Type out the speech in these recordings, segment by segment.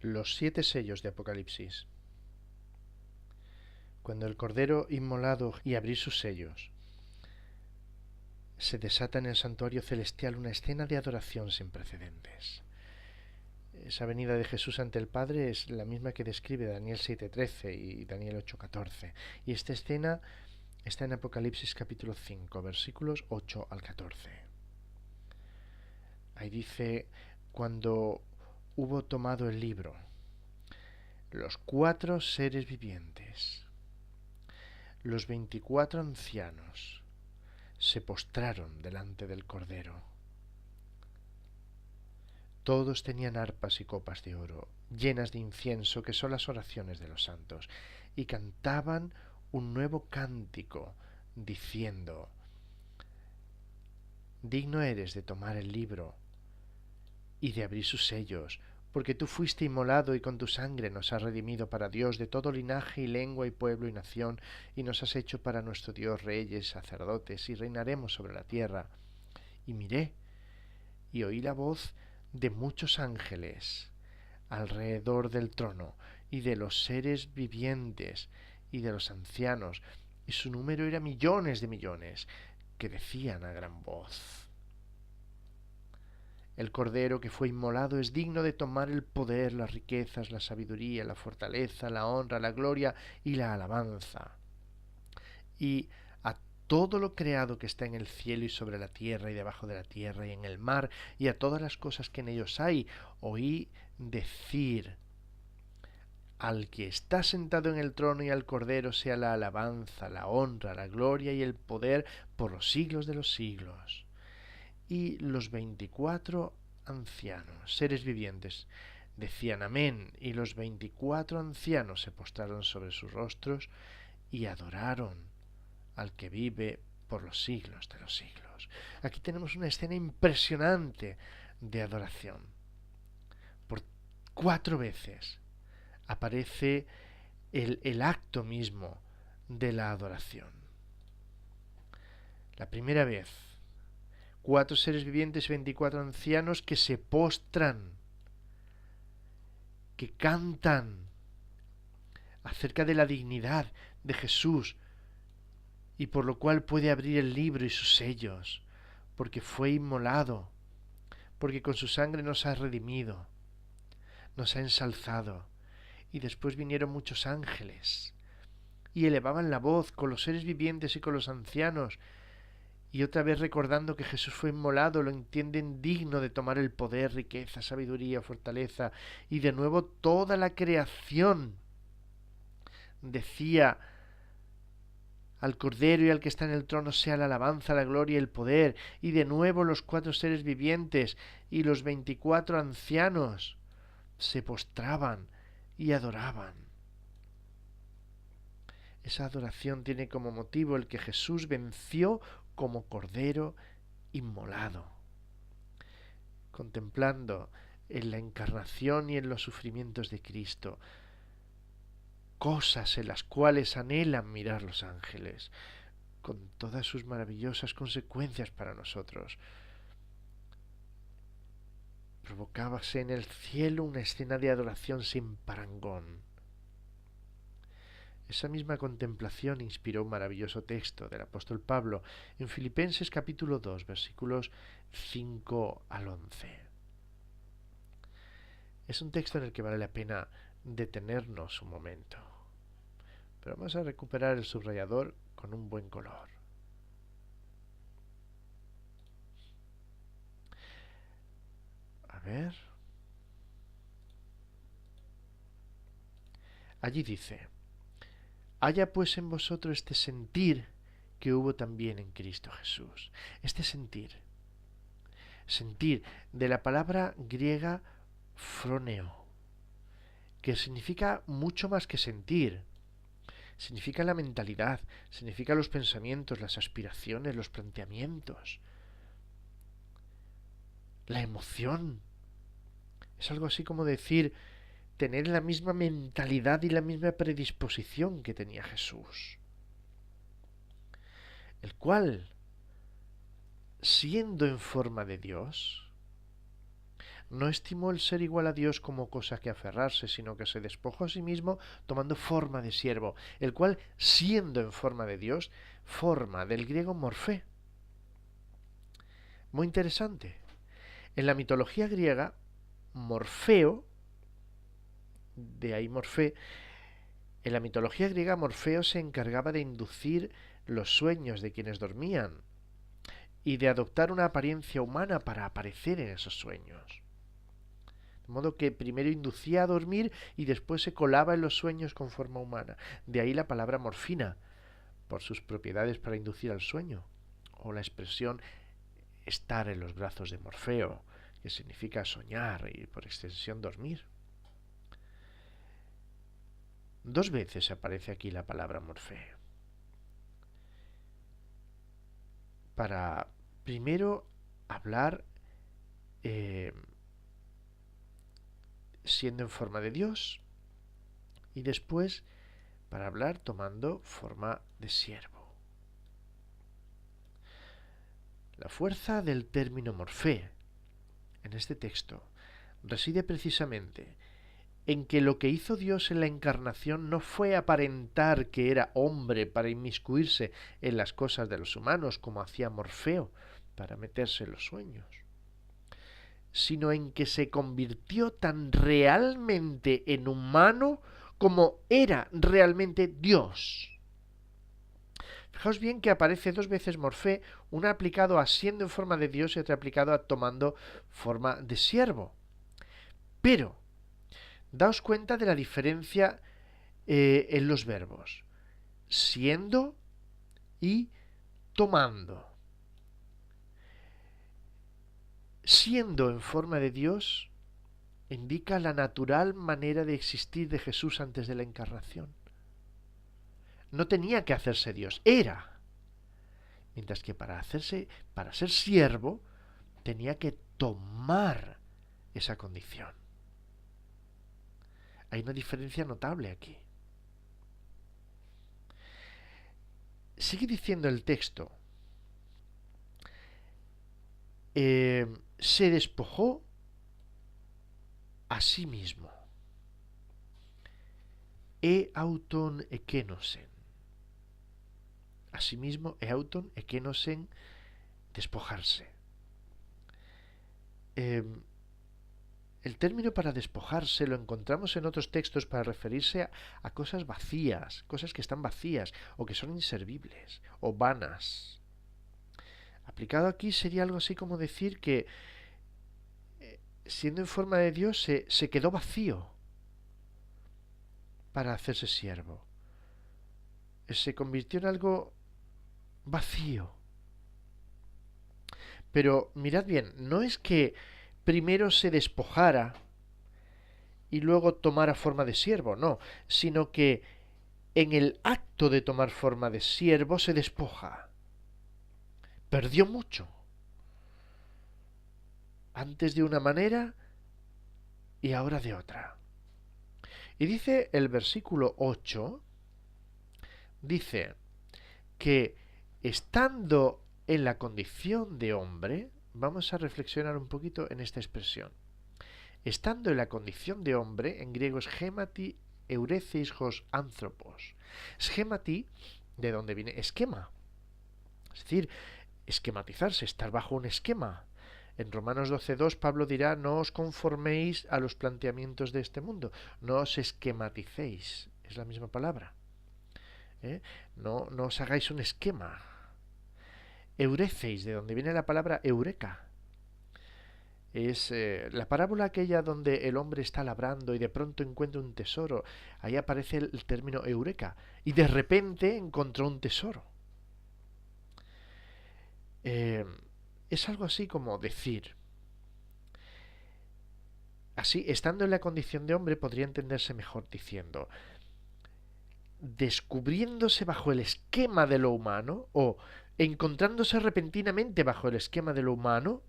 Los 7 sellos de Apocalipsis. Cuando el Cordero inmolado y abrir sus sellos, se desata en el santuario celestial una escena de adoración sin precedentes. Esa venida de Jesús ante el Padre es la misma que describe Daniel 7:13 y Daniel 8:14. Y esta escena está en Apocalipsis capítulo 5, versículos 8 al 14. Ahí dice: cuando hubo tomado el libro, los 4 seres vivientes, los 24 ancianos, se postraron delante del Cordero. Todos tenían arpas y copas de oro, llenas de incienso, que son las oraciones de los santos, y cantaban un nuevo cántico, diciendo: digno eres de tomar el libro y de abrir sus sellos, porque tú fuiste inmolado y con tu sangre nos has redimido para Dios de todo linaje y lengua y pueblo y nación, y nos has hecho para nuestro Dios reyes, sacerdotes, y reinaremos sobre la tierra. Y miré, y oí la voz de muchos ángeles alrededor del trono, y de los seres vivientes, y de los ancianos, y su número era millones de millones, que decían a gran voz: el Cordero que fue inmolado es digno de tomar el poder, las riquezas, la sabiduría, la fortaleza, la honra, la gloria y la alabanza. Y a todo lo creado que está en el cielo y sobre la tierra y debajo de la tierra y en el mar, y a todas las cosas que en ellos hay, oí decir: al que está sentado en el trono y al Cordero sea la alabanza, la honra, la gloria y el poder por los siglos de los siglos. Y los 24 ancianos, seres vivientes, decían amén, y los 24 ancianos se postraron sobre sus rostros y adoraron al que vive por los siglos de los siglos. Aquí tenemos una escena impresionante de adoración. Por 4 veces aparece el acto mismo de la adoración. La primera vez, 4 seres vivientes, 24 ancianos que se postran, que cantan acerca de la dignidad de Jesús y por lo cual puede abrir el libro y sus sellos, porque fue inmolado, porque con su sangre nos ha redimido, nos ha ensalzado. Y después vinieron muchos ángeles y elevaban la voz con los seres vivientes y con los ancianos, y otra vez recordando que Jesús fue inmolado, lo entienden digno de tomar el poder, riqueza, sabiduría, fortaleza. Y de nuevo toda la creación decía: al Cordero y al que está en el trono sea la alabanza, la gloria y el poder. Y de nuevo los 4 seres vivientes y los 24 ancianos se postraban y adoraban. Esa adoración tiene como motivo el que Jesús venció como Cordero inmolado. Contemplando en la encarnación y en los sufrimientos de Cristo, cosas en las cuales anhelan mirar los ángeles, con todas sus maravillosas consecuencias para nosotros, provocábase en el cielo una escena de adoración sin parangón. Esa misma contemplación inspiró un maravilloso texto del apóstol Pablo en Filipenses capítulo 2, versículos 5 al 11. Es un texto en el que vale la pena detenernos un momento, pero vamos a recuperar el subrayador con un buen color. A ver. Allí dice: haya pues en vosotros este sentir que hubo también en Cristo Jesús. Este sentir de la palabra griega froneo, que significa mucho más que sentir. Significa la mentalidad, significa los pensamientos, las aspiraciones, los planteamientos, la emoción. Es algo así como decir tener la misma mentalidad y la misma predisposición que tenía Jesús, el cual, siendo en forma de Dios, no estimó el ser igual a Dios como cosa que aferrarse, sino que se despojó a sí mismo tomando forma de siervo, el cual, siendo en forma de Dios, forma del griego morfé. Muy interesante. En la mitología griega, Morfeo, de ahí Morfé, en la mitología griega Morfeo se encargaba de inducir los sueños de quienes dormían y de adoptar una apariencia humana para aparecer en esos sueños. De modo que primero inducía a dormir y después se colaba en los sueños con forma humana. De ahí la palabra morfina, por sus propiedades para inducir al sueño, o la expresión estar en los brazos de Morfeo, que significa soñar y por extensión dormir. 2 veces aparece aquí la palabra Morfeo. Para primero hablar siendo en forma de Dios y después para hablar tomando forma de siervo. La fuerza del término morfé en este texto reside precisamente en que lo que hizo Dios en la encarnación no fue aparentar que era hombre para inmiscuirse en las cosas de los humanos, como hacía Morfeo para meterse en los sueños, sino en que se convirtió tan realmente en humano como era realmente Dios. Fijaos bien que aparece 2 veces morfé, una aplicado a siendo en forma de Dios y otra aplicado a tomando forma de siervo. Pero daos cuenta de la diferencia en los verbos. Siendo y tomando. Siendo en forma de Dios indica la natural manera de existir de Jesús antes de la encarnación. No tenía que hacerse Dios, era. Mientras que para ser siervo, tenía que tomar esa condición. Hay una diferencia notable aquí. Sigue diciendo el texto. Se despojó a sí mismo. Auton ekenosen. Asimismo, auton ekenosen, despojarse. El término para despojarse lo encontramos en otros textos para referirse a cosas vacías, cosas que están vacías o que son inservibles o vanas. Aplicado aquí sería algo así como decir que siendo en forma de Dios se quedó vacío para hacerse siervo. Se convirtió en algo vacío. Pero mirad bien, no es que primero se despojara y luego tomara forma de siervo, no, sino que en el acto de tomar forma de siervo se despoja. Perdió mucho. Antes de una manera y ahora de otra. Y dice el versículo 8, dice que estando en la condición de hombre, vamos a reflexionar un poquito en esta expresión. Estando en la condición de hombre, en griego es schemati euretheis hos anthropos. Schemati, de donde viene esquema. Es decir, esquematizarse, estar bajo un esquema. En Romanos 12.2 Pablo dirá, no os conforméis a los planteamientos de este mundo, no os esquematicéis, es la misma palabra. No os hagáis un esquema. Eureceis, de donde viene la palabra eureka. Es la parábola aquella donde el hombre está labrando y de pronto encuentra un tesoro. Ahí aparece el término eureka. Y de repente encontró un tesoro. Es algo así como decir. Así, estando en la condición de hombre, podría entenderse mejor diciendo, descubriéndose bajo el esquema de lo humano o encontrándose repentinamente bajo el esquema de lo humano,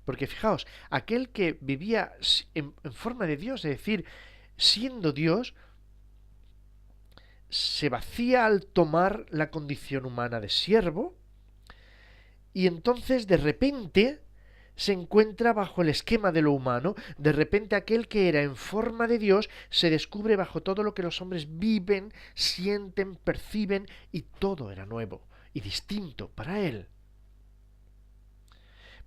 porque fijaos, aquel que vivía en forma de Dios, es decir, siendo Dios, se vacía al tomar la condición humana de siervo y entonces de repente se encuentra bajo el esquema de lo humano. De repente aquel que era en forma de Dios se descubre bajo todo lo que los hombres viven, sienten, perciben, y todo era nuevo y distinto para él.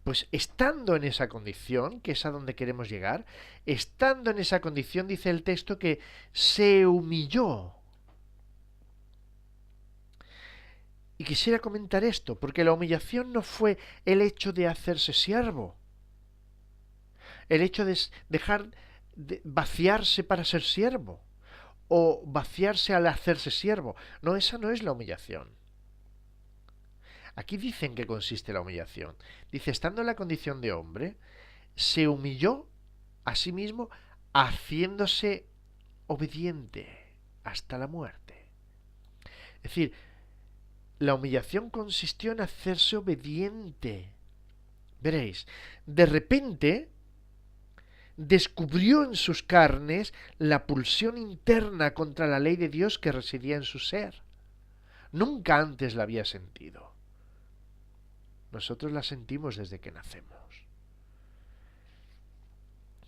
Pues estando en esa condición, que es a donde queremos llegar, estando en esa condición, dice el texto que se humilló. Y quisiera comentar esto, porque la humillación no fue el hecho de hacerse siervo, el hecho de dejar de vaciarse para ser siervo, o vaciarse al hacerse siervo. No, esa no es la humillación. Aquí dicen que consiste la humillación. Dice, estando en la condición de hombre, se humilló a sí mismo haciéndose obediente hasta la muerte. Es decir, la humillación consistió en hacerse obediente. Veréis, de repente descubrió en sus carnes la pulsión interna contra la ley de Dios que residía en su ser. Nunca antes la había sentido. Nosotros la sentimos desde que nacemos.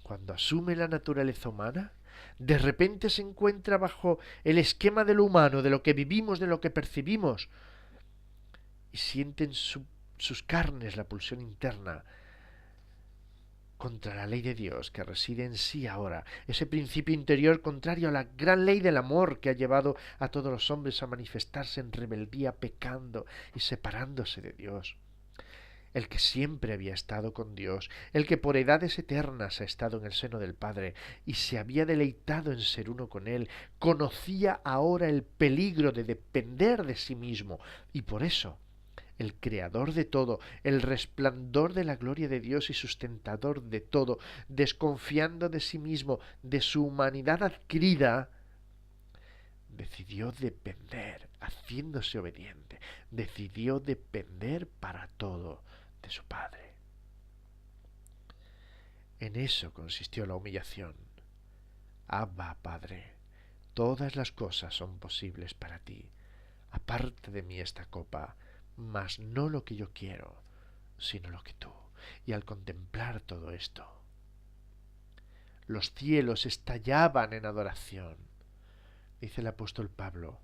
Cuando asume la naturaleza humana, de repente se encuentra bajo el esquema de lo humano, de lo que vivimos, de lo que percibimos, y siente en sus carnes la pulsión interna contra la ley de Dios que reside en sí ahora, ese principio interior contrario a la gran ley del amor que ha llevado a todos los hombres a manifestarse en rebeldía, pecando y separándose de Dios. El que siempre había estado con Dios, el que por edades eternas ha estado en el seno del Padre y se había deleitado en ser uno con Él, conocía ahora el peligro de depender de sí mismo, y por eso el creador de todo, el resplandor de la gloria de Dios y sustentador de todo, desconfiando de sí mismo, de su humanidad adquirida, decidió depender, haciéndose obediente, decidió depender para todo de su Padre. En eso consistió la humillación. Abba, Padre, todas las cosas son posibles para ti. Aparte de mí esta copa, mas no lo que yo quiero, sino lo que tú. Y al contemplar todo esto, los cielos estallaban en adoración. Dice el apóstol Pablo,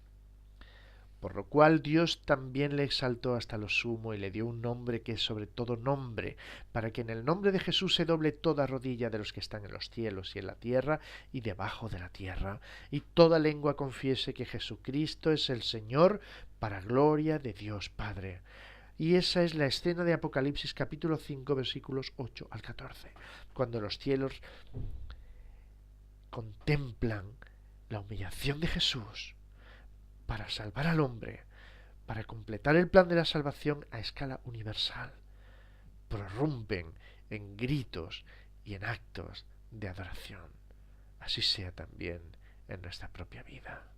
por lo cual Dios también le exaltó hasta lo sumo y le dio un nombre que es sobre todo nombre, para que en el nombre de Jesús se doble toda rodilla de los que están en los cielos y en la tierra y debajo de la tierra, y toda lengua confiese que Jesucristo es el Señor, para gloria de Dios Padre. Y esa es la escena de Apocalipsis capítulo 5 versículos 8 al 14, cuando los cielos contemplan la humillación de Jesús para salvar al hombre, para completar el plan de la salvación a escala universal. Prorrumpen en gritos y en actos de adoración. Así sea también en nuestra propia vida.